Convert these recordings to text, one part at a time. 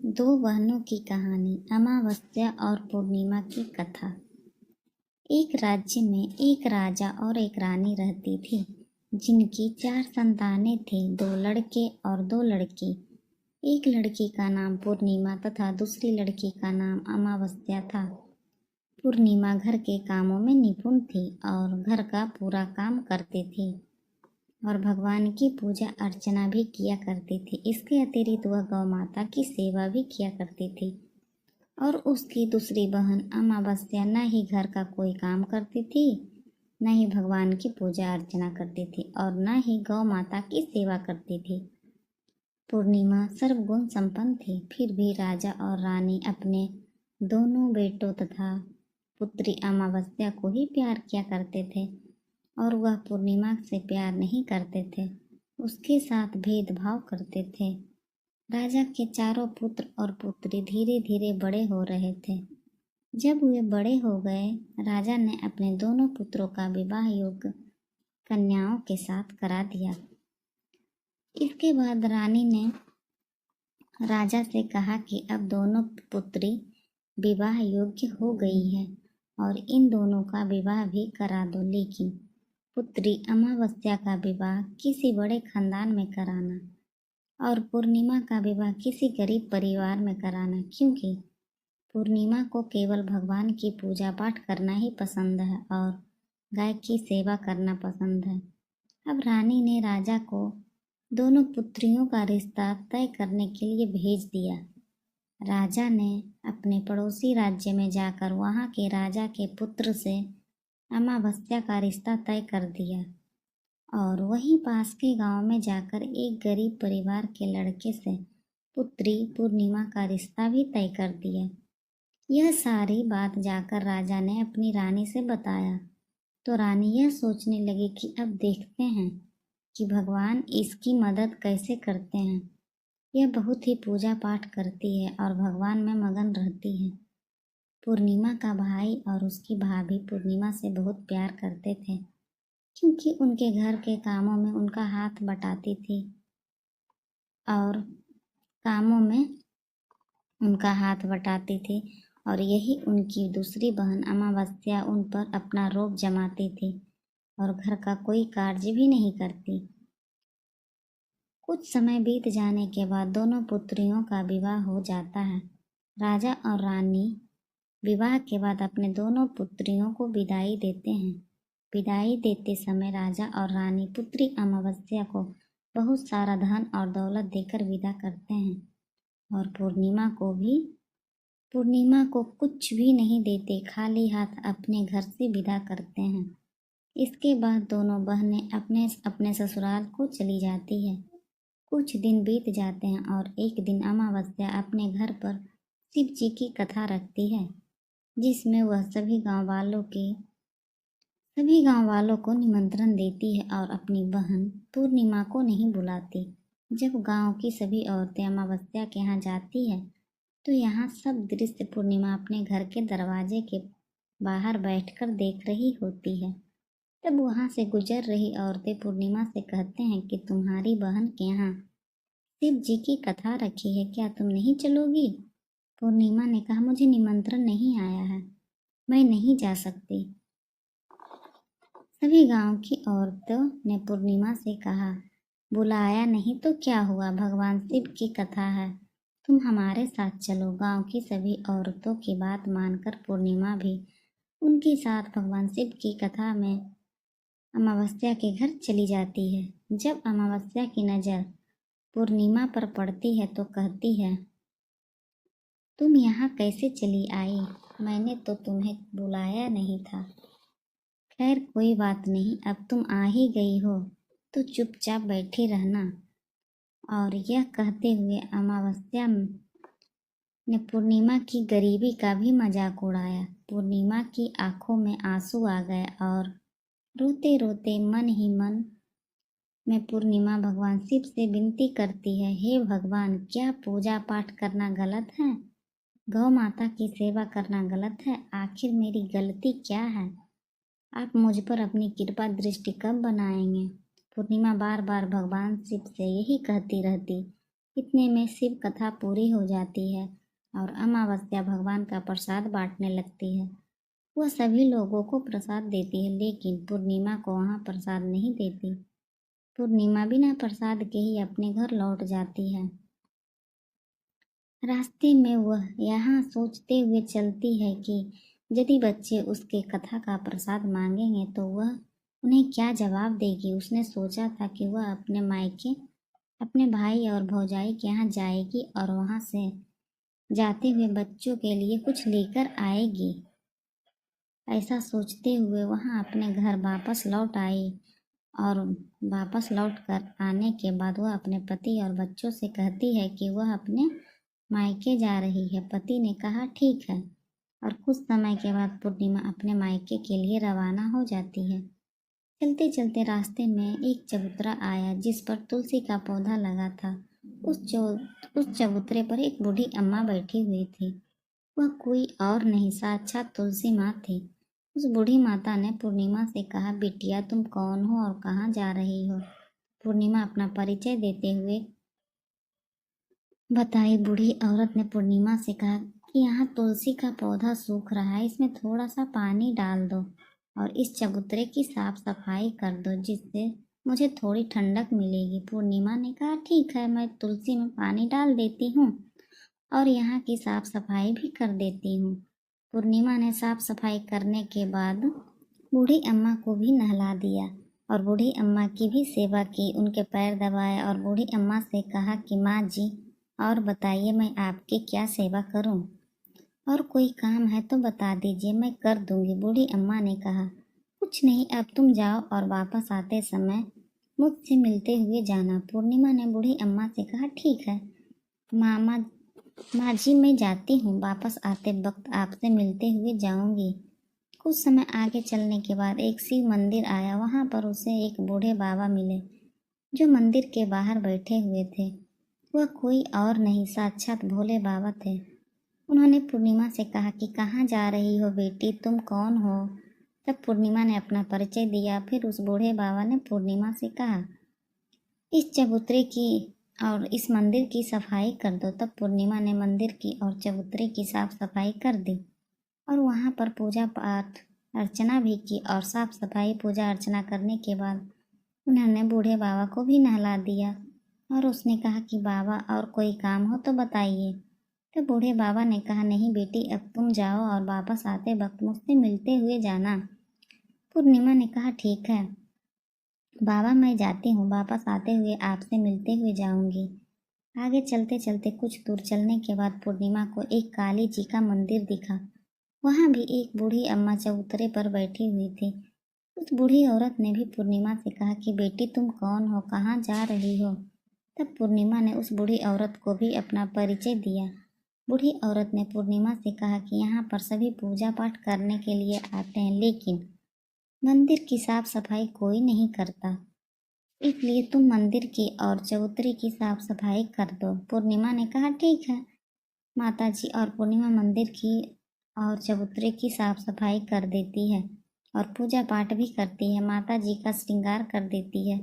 दो बहनों की कहानी, अमावस्या और पूर्णिमा की कथा। एक राज्य में एक राजा और एक रानी रहती थी, जिनकी 4 संतानें थीं, 2 लड़के और 2 लड़की। एक लड़की का नाम पूर्णिमा तथा दूसरी लड़की का नाम अमावस्या था। पूर्णिमा घर के कामों में निपुण थी और घर का पूरा काम करती थी और भगवान की पूजा अर्चना भी किया करती थी। इसके अतिरिक्त वह गौ माता की सेवा भी किया करती थी। और उसकी दूसरी बहन अमावस्या न ही घर का कोई काम करती थी, न ही भगवान की पूजा अर्चना करती थी और न ही गौ माता की सेवा करती थी। पूर्णिमा सर्वगुण संपन्न थी, फिर भी राजा और रानी अपने दोनों बेटों तथा पुत्री अमावस्या को ही प्यार किया करते थे और वह पूर्णिमा से प्यार नहीं करते थे, उसके साथ भेदभाव करते थे। राजा के चारों पुत्र और पुत्री धीरे धीरे बड़े हो रहे थे। जब वे बड़े हो गए, राजा ने अपने दोनों पुत्रों का विवाह योग्य कन्याओं के साथ करा दिया। इसके बाद रानी ने राजा से कहा कि अब दोनों पुत्री विवाह योग्य हो गई है और इन दोनों का विवाह भी करा दो, लेकिन पुत्री अमावस्या का विवाह किसी बड़े खानदान में कराना और पूर्णिमा का विवाह किसी गरीब परिवार में कराना, क्योंकि पूर्णिमा को केवल भगवान की पूजा पाठ करना ही पसंद है और गाय की सेवा करना पसंद है। अब रानी ने राजा को दोनों पुत्रियों का रिश्ता तय करने के लिए भेज दिया। राजा ने अपने पड़ोसी राज्य में जाकर वहाँ के राजा के पुत्र से अमावस्या का रिश्ता तय कर दिया और वहीं पास के गांव में जाकर एक गरीब परिवार के लड़के से पुत्री पूर्णिमा का रिश्ता भी तय कर दिया। यह सारी बात जाकर राजा ने अपनी रानी से बताया तो रानी यह सोचने लगी कि अब देखते हैं कि भगवान इसकी मदद कैसे करते हैं। यह बहुत ही पूजा पाठ करती है और भगवान में मगन रहती है। पूर्णिमा का भाई और उसकी भाभी पूर्णिमा से बहुत प्यार करते थे, क्योंकि उनके घर के कामों में उनका हाथ बटाती थी और कामों में उनका हाथ बटाती थी और यही उनकी दूसरी बहन अमावस्या उन पर अपना रोब जमाती थी और घर का कोई कार्य भी नहीं करती। कुछ समय बीत जाने के बाद दोनों पुत्रियों का विवाह हो जाता है। राजा और रानी विवाह के बाद अपने दोनों पुत्रियों को विदाई देते हैं। विदाई देते समय राजा और रानी पुत्री अमावस्या को बहुत सारा धन और दौलत देकर विदा करते हैं और पूर्णिमा को कुछ भी नहीं देते, खाली हाथ अपने घर से विदा करते हैं। इसके बाद दोनों बहनें अपने अपने ससुराल को चली जाती है। कुछ दिन बीत जाते हैं और एक दिन अमावस्या अपने घर पर शिव जी की कथा रखती है, जिसमें वह सभी गांव वालों को निमंत्रण देती है और अपनी बहन पूर्णिमा को नहीं बुलाती। जब गांव की सभी औरतें अमावस्या के यहाँ जाती है तो यहाँ सब दृश्य पूर्णिमा अपने घर के दरवाजे के बाहर बैठकर देख रही होती है। तब वहाँ से गुजर रही औरतें पूर्णिमा से कहते हैं कि तुम्हारी बहन के यहाँ शिव जी की कथा रखी है, क्या तुम नहीं चलोगी? पूर्णिमा ने कहा, मुझे निमंत्रण नहीं आया है, मैं नहीं जा सकती। सभी गांव की औरतों ने पूर्णिमा से कहा, बुलाया नहीं तो क्या हुआ, भगवान शिव की कथा है, तुम हमारे साथ चलो। गांव की सभी औरतों की बात मानकर पूर्णिमा भी उनके साथ भगवान शिव की कथा में अमावस्या के घर चली जाती है। जब अमावस्या की नज़र पूर्णिमा पर पड़ती है तो कहती है, तुम यहाँ कैसे चली आई? मैंने तो तुम्हें बुलाया नहीं था। खैर कोई बात नहीं, अब तुम आ ही गई हो तो चुपचाप बैठी रहना। और यह कहते हुए अमावस्या ने पूर्णिमा की गरीबी का भी मजाक उड़ाया। पूर्णिमा की आंखों में आंसू आ गए और रोते रोते मन ही मन में पूर्णिमा भगवान शिव से विनती करती है, हे भगवान, क्या पूजा पाठ करना गलत है? गौ माता की सेवा करना गलत है? आखिर मेरी गलती क्या है? आप मुझ पर अपनी कृपा दृष्टि कब बनाएंगे? पूर्णिमा बार बार भगवान शिव से यही कहती रहती इतने में शिव कथा पूरी हो जाती है और अमावस्या भगवान का प्रसाद बांटने लगती है। वह सभी लोगों को प्रसाद देती है, लेकिन पूर्णिमा को वहाँ प्रसाद नहीं देती। पूर्णिमा बिना प्रसाद के ही अपने घर लौट जाती है। रास्ते में वह यहाँ सोचते हुए चलती है कि यदि बच्चे उसके कथा का प्रसाद मांगेंगे तो वह उन्हें क्या जवाब देगी। उसने सोचा था कि वह अपने मायके अपने भाई और भौजाई के यहाँ जाएगी और वहाँ से जाते हुए बच्चों के लिए कुछ लेकर आएगी। ऐसा सोचते हुए वहाँ अपने घर वापस लौट आई और वापस लौट कर आने के बाद वह अपने पति और बच्चों से कहती है कि वह अपने मायके जा रही है। पति ने कहा ठीक है और कुछ समय के बाद पूर्णिमा अपने मायके के लिए रवाना हो जाती है। चलते चलते रास्ते में एक चबूतरा आया जिस पर तुलसी का पौधा लगा था। उस चबूतरे पर एक बूढ़ी अम्मा बैठी हुई थी। वह कोई और नहीं, साक्षात तुलसी माँ थी। उस बूढ़ी माता ने पूर्णिमा से कहा, बिटिया तुम कौन हो और कहाँ जा रही हो? पूर्णिमा अपना परिचय देते हुए बताई। बूढ़ी औरत ने पूर्णिमा से कहा कि यहाँ तुलसी का पौधा सूख रहा है, इसमें थोड़ा सा पानी डाल दो और इस चबूतरे की साफ सफाई कर दो, जिससे मुझे थोड़ी ठंडक मिलेगी। पूर्णिमा ने कहा ठीक है, मैं तुलसी में पानी डाल देती हूँ और यहाँ की साफ सफाई भी कर देती हूँ। पूर्णिमा ने साफ सफाई करने के बाद बूढ़ी अम्मा को भी नहला दिया और बूढ़ी अम्मा की भी सेवा की, उनके पैर दबाए और बूढ़ी अम्मा से कहा कि माँ जी और बताइए मैं आपकी क्या सेवा करूं? और कोई काम है तो बता दीजिए, मैं कर दूंगी। बूढ़ी अम्मा ने कहा कुछ नहीं, अब तुम जाओ और वापस आते समय मुझसे मिलते हुए जाना। पूर्णिमा ने बूढ़ी अम्मा से कहा ठीक है मामा माँ जी, मैं जाती हूँ, वापस आते वक्त आपसे मिलते हुए जाऊंगी। कुछ समय आगे चलने के बाद एक शिव मंदिर आया। वहाँ पर उसे एक बूढ़े बाबा मिले जो मंदिर के बाहर बैठे हुए थे। वह कोई और नहीं, साक्षात भोले बाबा थे। उन्होंने पूर्णिमा से कहा कि कहाँ जा रही हो बेटी, तुम कौन हो? तब पूर्णिमा ने अपना परिचय दिया। फिर उस बूढ़े बाबा ने पूर्णिमा से कहा इस चबूतरे की और इस मंदिर की सफाई कर दो। तब पूर्णिमा ने मंदिर की और चबूतरे की साफ सफाई कर दी और वहाँ पर पूजा पाठ अर्चना भी की और साफ सफाई पूजा अर्चना करने के बाद उन्होंने बूढ़े बाबा को भी नहला दिया और उसने कहा कि बाबा और कोई काम हो तो बताइए। तो बूढ़े बाबा ने कहा नहीं बेटी, अब तुम जाओ और वापस आते वक्त मुझसे मिलते हुए जाना। पूर्णिमा ने कहा ठीक है बाबा, मैं जाती हूँ, वापस आते हुए आपसे मिलते हुए जाऊंगी। आगे चलते चलते कुछ दूर चलने के बाद पूर्णिमा को एक काली जी का मंदिर दिखा। वहाँ भी एक बूढ़ी अम्मा चबूतरे पर बैठी हुई थी। उस बूढ़ी औरत ने भी पूर्णिमा से कहा कि बेटी तुम कौन हो, कहाँ जा रही हो? तब पूर्णिमा ने उस बूढ़ी औरत को भी अपना परिचय दिया। बूढ़ी औरत ने पूर्णिमा से कहा कि यहाँ पर सभी पूजा पाठ करने के लिए आते हैं, लेकिन मंदिर की साफ सफाई कोई नहीं करता, इसलिए तुम मंदिर की और चबूतरे की साफ सफाई कर दो। पूर्णिमा ने कहा ठीक है माता जी, और पूर्णिमा मंदिर की और चबूतरे की साफ सफाई कर देती है और पूजा पाठ भी करती है। माता जी का श्रृंगार कर देती है,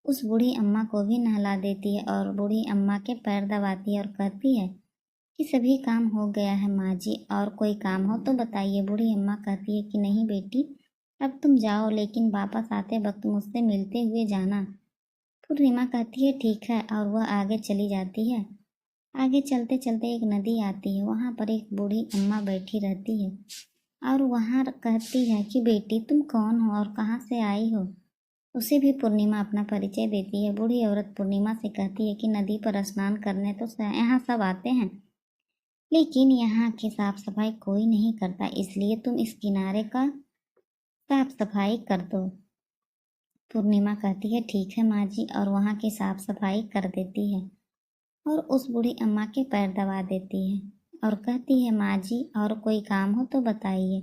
उस बूढ़ी अम्मा को भी नहला देती है और बूढ़ी अम्मा के पैर दबाती है और कहती है कि सभी काम हो गया है माँ जी, और कोई काम हो तो बताइए। बूढ़ी अम्मा कहती है कि नहीं बेटी, अब तुम जाओ, लेकिन वापस आते वक्त मुझसे मिलते हुए जाना। पूर्णिमा कहती है ठीक है और वह आगे चली जाती है। आगे चलते चलते एक नदी आती है। वहाँ पर एक बूढ़ी अम्मा बैठी रहती है और वहाँ कहती है कि बेटी तुम कौन हो और कहाँ से आई हो? उसे भी पूर्णिमा अपना परिचय देती है। बूढ़ी औरत पूर्णिमा से कहती है कि नदी पर स्नान करने तो यहाँ सब आते हैं, लेकिन यहाँ की साफ सफाई कोई नहीं करता, इसलिए तुम इस किनारे का साफ सफाई कर दो। पूर्णिमा कहती है ठीक है माँ जी, और वहाँ की साफ सफाई कर देती है और उस बूढ़ी अम्मा के पैर दबा देती है और कहती है माँ जी और कोई काम हो तो बताइए।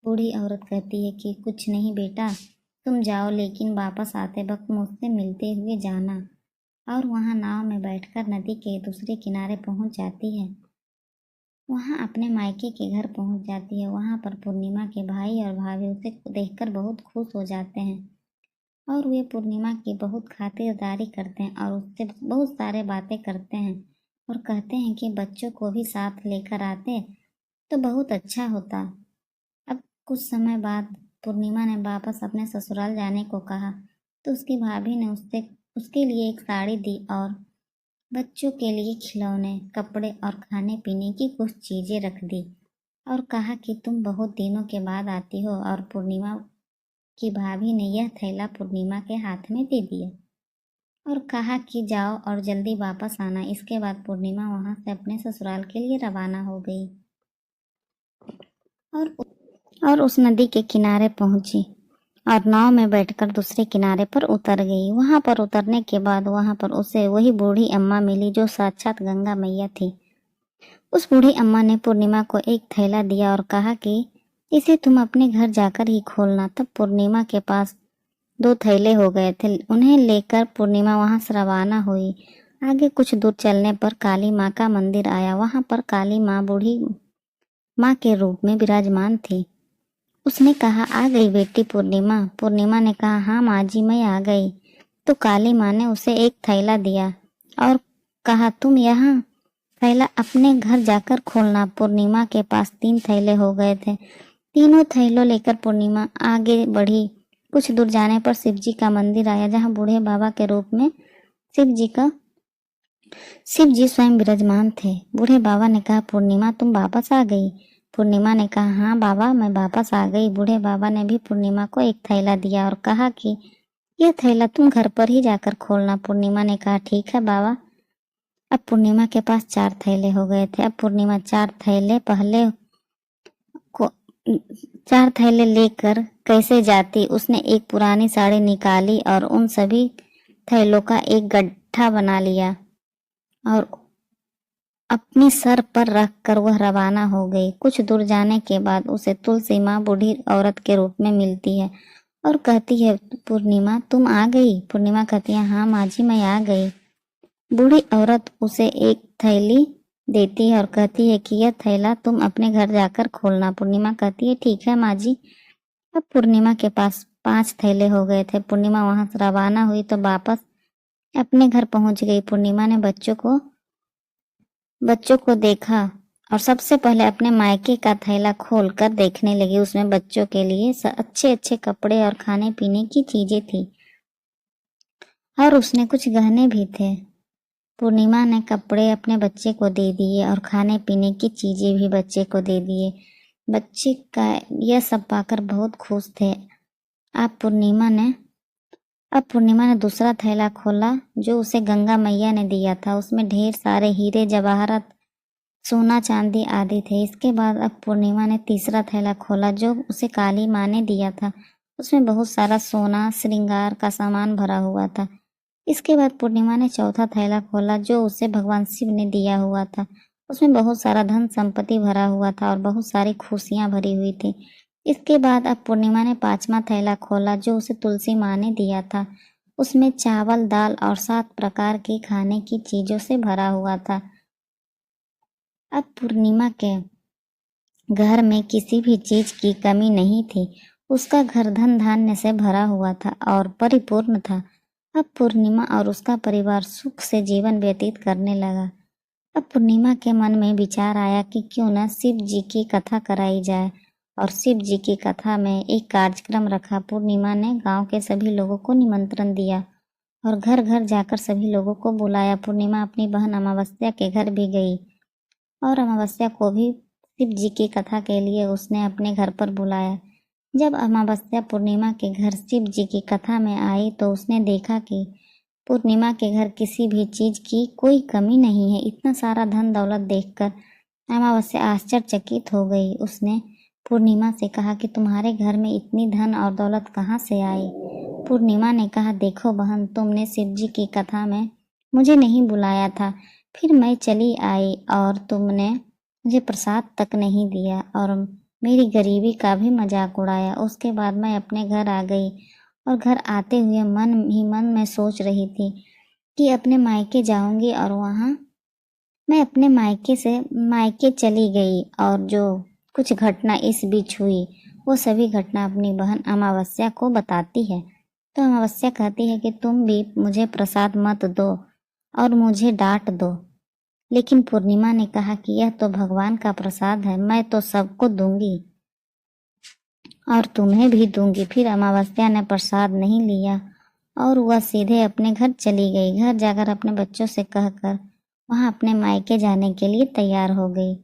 बूढ़ी औरत कहती है कि कुछ नहीं बेटा, तुम जाओ, लेकिन वापस आते वक्त मुझसे मिलते हुए जाना। और वहाँ नाव में बैठकर नदी के दूसरे किनारे पहुँच जाती है। वहाँ अपने मायके के घर पहुँच जाती है। वहाँ पर पूर्णिमा के भाई और भाभी उसे देखकर बहुत खुश हो जाते हैं और वे पूर्णिमा की बहुत खातिरदारी करते हैं और उससे बहुत सारे बातें करते हैं और कहते हैं कि बच्चों को भी साथ लेकर आते तो बहुत अच्छा होता। अब कुछ समय बाद पूर्णिमा ने वापस अपने ससुराल जाने को कहा तो उसकी भाभी ने उसके लिए एक साड़ी दी और बच्चों के लिए खिलौने, कपड़े और खाने पीने की कुछ चीजें रख दी और कहा कि तुम बहुत दिनों के बाद आती हो। और पूर्णिमा की भाभी ने यह थैला पूर्णिमा के हाथ में दे दिया और कहा कि जाओ और जल्दी वापस आना। इसके बाद पूर्णिमा वहां से अपने ससुराल के लिए रवाना हो गई और उस नदी के किनारे पहुंची और नाव में बैठकर दूसरे किनारे पर उतर गई। वहां पर उतरने के बाद वहां पर उसे वही बूढ़ी अम्मा मिली जो साक्षात गंगा मैया थी। उस बूढ़ी अम्मा ने पूर्णिमा को एक थैला दिया और कहा कि इसे तुम अपने घर जाकर ही खोलना। तब पूर्णिमा के पास 2 थैले हो गए थे। उन्हें लेकर पूर्णिमा वहां से रवाना हुई। आगे कुछ दूर चलने पर काली माँ का मंदिर आया। वहां पर काली माँ बूढ़ी माँ के रूप में विराजमान थी। उसने कहा, आ गई बेटी पूर्णिमा। पूर्णिमा ने कहा, हाँ माँ जी मैं आ गई। तो काली माँ ने उसे एक थैला दिया और कहा, तुम यहाँ थैला अपने घर जाकर खोलना। पूर्णिमा के पास 3 थैले हो गए थे। तीनों थैलों लेकर पूर्णिमा आगे बढ़ी। कुछ दूर जाने पर शिव जी का मंदिर आया जहाँ बूढ़े बाबा के रूप में शिव जी स्वयं विराजमान थे। बूढ़े बाबा ने कहा, पूर्णिमा तुम वापस आ गई। पूर्णिमा ने कहा, हाँ बाबा मैं वापस आ गई। बूढ़े बाबा ने भी पूर्णिमा को एक थैला दिया और कहा कि यह थैला तुम घर पर ही जाकर खोलना। पूर्णिमा ने कहा, ठीक है बाबा। अब पूर्णिमा के पास 4 थैले हो गए थे। अब पूर्णिमा 4 थैले लेकर कैसे जाती। उसने एक पुरानी साड़ी निकाली और उन सभी थैलों का एक गड्ढा बना लिया और अपने सर पर रखकर वह रवाना हो गई। कुछ दूर जाने के बाद उसे तुलसी माँ बूढ़ी औरत के रूप में मिलती है और कहती है, पूर्णिमा तुम आ गई। पूर्णिमा कहती है, हाँ माँ जी मैं आ गई। बूढ़ी औरत उसे एक थैली देती है और कहती है कि यह थैला तुम अपने घर जाकर खोलना। पूर्णिमा कहती है, ठीक है माँ जी। अब पूर्णिमा के पास 5 थैले हो गए थे। पूर्णिमा वहां से रवाना हुई तो वापस अपने घर पहुंच गई। पूर्णिमा ने बच्चों को देखा और सबसे पहले अपने मायके का थैला खोलकर देखने लगी। उसमें बच्चों के लिए अच्छे अच्छे कपड़े और खाने पीने की चीजें थी और उसने कुछ गहने भी थे। पूर्णिमा ने कपड़े अपने बच्चे को दे दिए और खाने पीने की चीजें भी बच्चे को दे दिए। बच्चे का यह सब पाकर बहुत खुश थे। अब पूर्णिमा ने दूसरा थैला खोला जो उसे गंगा मैया ने दिया था। उसमें ढेर सारे हीरे जवाहरात, सोना चांदी आदि थे। इसके बाद अब पूर्णिमा ने तीसरा थैला खोला जो उसे काली माँ ने दिया था। उसमें बहुत सारा सोना श्रृंगार का सामान भरा हुआ था। इसके बाद पूर्णिमा ने चौथा थैला खोला जो उसे भगवान शिव ने दिया हुआ था। उसमें बहुत सारा धन संपत्ति भरा हुआ था और बहुत सारी खुशियां भरी हुई थी। इसके बाद अब पूर्णिमा ने 5वां थैला खोला जो उसे तुलसी माँ ने दिया था। उसमें चावल, दाल और 7 प्रकार की खाने की चीजों से भरा हुआ था। अब पूर्णिमा के घर में किसी भी चीज की कमी नहीं थी। उसका घर धन धान्य से भरा हुआ था और परिपूर्ण था। अब पूर्णिमा और उसका परिवार सुख से जीवन व्यतीत करने लगा। अब पूर्णिमा के मन में विचार आया कि क्यों न शिव जी की कथा कराई जाए और शिव जी की कथा में एक कार्यक्रम रखा। पूर्णिमा ने गांव के सभी लोगों को निमंत्रण दिया और घर घर जाकर सभी लोगों को बुलाया। पूर्णिमा अपनी बहन अमावस्या के घर भी गई और अमावस्या को भी शिव जी की कथा के लिए उसने अपने घर पर बुलाया। जब अमावस्या पूर्णिमा के घर शिव जी की कथा में आई तो उसने देखा कि पूर्णिमा के घर किसी भी चीज की कोई कमी नहीं है। इतना सारा धन दौलत देखकर अमावस्या आश्चर्यचकित हो गई। उसने पूर्णिमा से कहा कि तुम्हारे घर में इतनी धन और दौलत कहाँ से आई। पूर्णिमा ने कहा, देखो बहन, तुमने शिव जी की कथा में मुझे नहीं बुलाया था, फिर मैं चली आई और तुमने मुझे प्रसाद तक नहीं दिया और मेरी गरीबी का भी मजाक उड़ाया। उसके बाद मैं अपने घर आ गई और घर आते हुए मन ही मन में सोच रही थी कि अपने मायके जाऊंगी और वहाँ मैं अपने मायके चली गई और जो कुछ घटना इस बीच हुई वो सभी घटना अपनी बहन अमावस्या को बताती है। तो अमावस्या कहती है कि तुम भी मुझे प्रसाद मत दो और मुझे डांट दो। लेकिन पूर्णिमा ने कहा कि यह तो भगवान का प्रसाद है, मैं तो सबको दूंगी और तुम्हें भी दूंगी। फिर अमावस्या ने प्रसाद नहीं लिया और वह सीधे अपने घर चली गई। घर जाकर अपने बच्चों से कहकर वहां अपने मायके जाने के लिए तैयार हो गई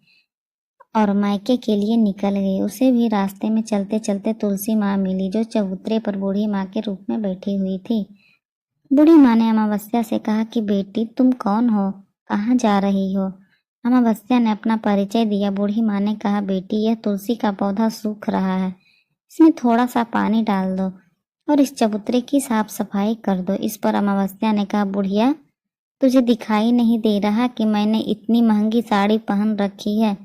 और मायके के लिए निकल गई। उसे भी रास्ते में चलते चलते तुलसी माँ मिली, जो चबूतरे पर बूढ़ी माँ के रूप में बैठी हुई थी। बूढ़ी माँ ने अमावस्या से कहा कि बेटी, तुम कौन हो, कहाँ जा रही हो? अमावस्या ने अपना परिचय दिया। बूढ़ी माँ ने कहा, बेटी, यह तुलसी का पौधा सूख रहा है, इसमें थोड़ा सा पानी डाल दो और इस चबूतरे की साफ सफाई कर दो। इस पर अमावस्या ने कहा, बुढ़िया, तुझे दिखाई नहीं दे रहा कि मैंने इतनी महंगी साड़ी पहन रखी है,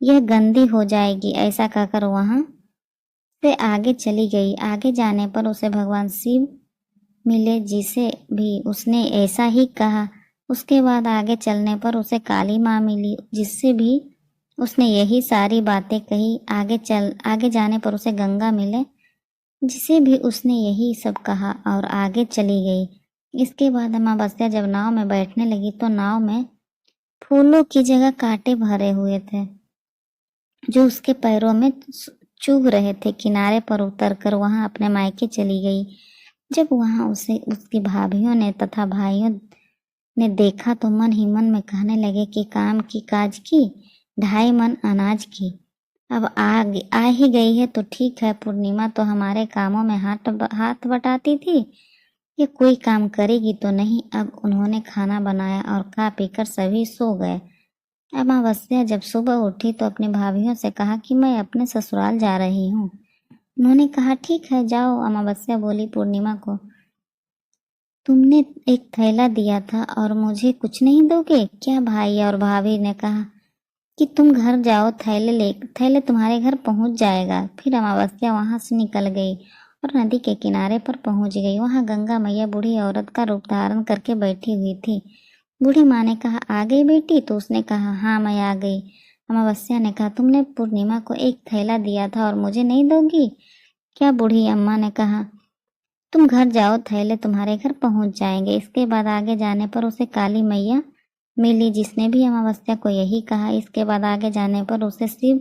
यह गंदी हो जाएगी। ऐसा कहकर वहां से आगे चली गई। आगे जाने पर उसे भगवान शिव मिले, जिसे भी उसने ऐसा ही कहा। उसके बाद आगे चलने पर उसे काली माँ मिली, जिससे भी उसने यही सारी बातें कही। आगे जाने पर उसे गंगा मिले, जिसे भी उसने यही सब कहा और आगे चली गई। इसके बाद अमावस्या जब नाव में बैठने लगी तो नाव में फूलों की जगह कांटे भरे हुए थे, जो उसके पैरों में चुभ रहे थे। किनारे पर उतरकर वहां अपने मायके चली गई। जब वहां उसे उसकी भाभियों ने तथा भाइयों ने देखा तो मन ही मन में कहने लगे कि काम की काज की, 2.5 मन अनाज की। अब आ ही गई है तो ठीक है। पूर्णिमा तो हमारे कामों में हाथ बटाती थी, ये कोई काम करेगी तो नहीं। अब उन्होंने खाना बनाया और खा पीकर सभी सो गए। अमावस्या जब सुबह उठी तो अपनी भाभियों से कहा कि मैं अपने ससुराल जा रही हूँ। उन्होंने कहा, ठीक है, जाओ। अमावस्या बोली पूर्णिमा को, तुमने एक थैला दिया था और मुझे कुछ नहीं दोगे क्या? भाई और भाभी ने कहा कि तुम घर जाओ, थैले तुम्हारे घर पहुंच जाएगा। फिर अमावस्या वहां से निकल गई और नदी के किनारे पर पहुंच गई। वहां गंगा मैया बूढ़ी औरत का रूप धारण करके बैठी हुई थी। बूढ़ी माँ ने कहा, आ गई बेटी? तो उसने कहा, हाँ, मैं आ गई। अमावस्या ने कहा, तुमने पूर्णिमा को एक थैला दिया था और मुझे नहीं दोगी क्या? बूढ़ी अम्मा ने कहा, तुम घर जाओ, थैले तुम्हारे घर पहुंच जाएंगे। इसके बाद आगे जाने पर उसे काली मैया मिली, जिसने भी अमावस्या को यही कहा। इसके बाद आगे जाने पर उसे शिव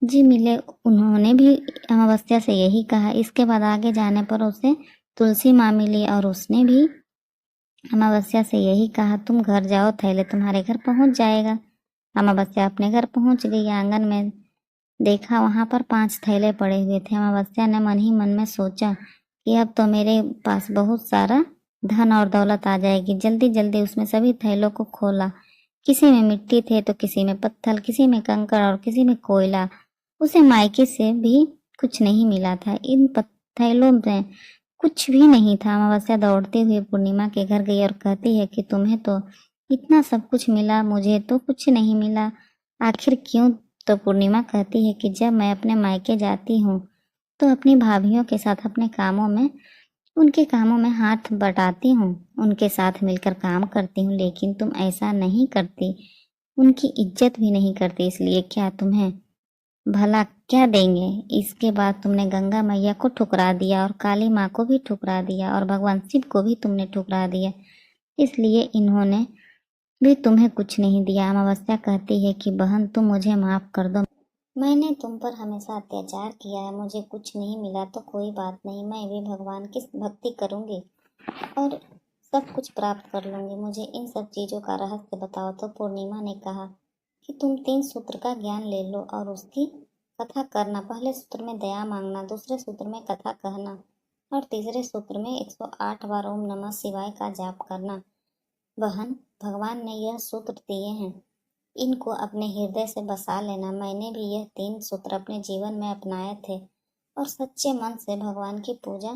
जी मिले, उन्होंने भी अमावस्या से यही कहा। इसके बाद आगे जाने पर उसे तुलसी माँ मिली और उसने भी अमावस्या से यही कहा, तुम घर जाओ, थैले तुम्हारे घर पहुंच जाएगा। अमावस्या अपने घर पहुंच गई। आंगन में देखा, वहां पर 5 थैले पड़े हुए थे। अमावस्या ने मन ही मन में सोचा कि अब तो मेरे पास बहुत सारा धन और दौलत आ जाएगी। जल्दी जल्दी उसमें सभी थैलों को खोला। किसी में मिट्टी थे तो किसी में पत्थर, किसी में कंकड़ और किसी में कोयला। उसे मायके से भी कुछ नहीं मिला था। इन थैलों में कुछ भी नहीं था। अमावस्या दौड़ते हुए पूर्णिमा के घर गई और कहती है कि तुम्हें तो इतना सब कुछ मिला, मुझे तो कुछ नहीं मिला, आखिर क्यों? तो पूर्णिमा कहती है कि जब मैं अपने मायके जाती हूँ तो अपनी भाभियों के साथ अपने कामों में उनके कामों में हाथ बटाती हूँ, उनके साथ मिलकर काम करती हूँ, लेकिन तुम ऐसा नहीं करती, उनकी इज्जत भी नहीं करती। इसलिए क्या तुम्हें भला क्या देंगे? इसके बाद तुमने गंगा मैया को ठुकरा दिया और काली माँ को भी ठुकरा दिया और भगवान शिव को भी तुमने ठुकरा दिया, इसलिए इन्होंने भी तुम्हें कुछ नहीं दिया। अमावस्या कहती है कि बहन, तुम मुझे माफ कर दो, मैंने तुम पर हमेशा अत्याचार किया है, मुझे कुछ नहीं मिला तो कोई बात नहीं, मैं भी भगवान की भक्ति करूंगी और सब कुछ प्राप्त कर लूंगी। मुझे इन सब चीज़ों का रहस्य बताओ। तो पूर्णिमा ने कहा कि तुम 3 सूत्र का ज्ञान ले लो और उसकी कथा करना। पहले सूत्र में दया मांगना, दूसरे सूत्र में कथा कहना और तीसरे सूत्र में 108 बार ओम नमः शिवाय का जाप करना। बहन, भगवान ने यह सूत्र दिए हैं, इनको अपने हृदय से बसा लेना। मैंने भी यह 3 सूत्र अपने जीवन में अपनाए थे और सच्चे मन से भगवान की पूजा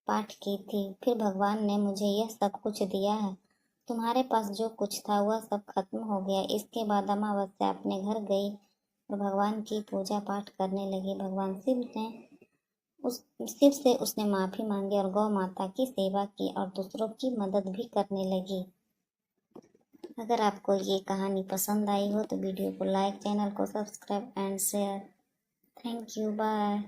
पाठ की थी। फिर भगवान ने मुझे यह सब कुछ दिया है। तुम्हारे पास जो कुछ था वह सब खत्म हो गया। इसके बाद अमावस्या अपने घर गई और भगवान की पूजा पाठ करने लगी। भगवान शिव से उसने माफी मांगी और गौ माता की सेवा की और दूसरों की मदद भी करने लगी। अगर आपको ये कहानी पसंद आई हो तो वीडियो को लाइक, चैनल को subscribe and share. Thank you, bye.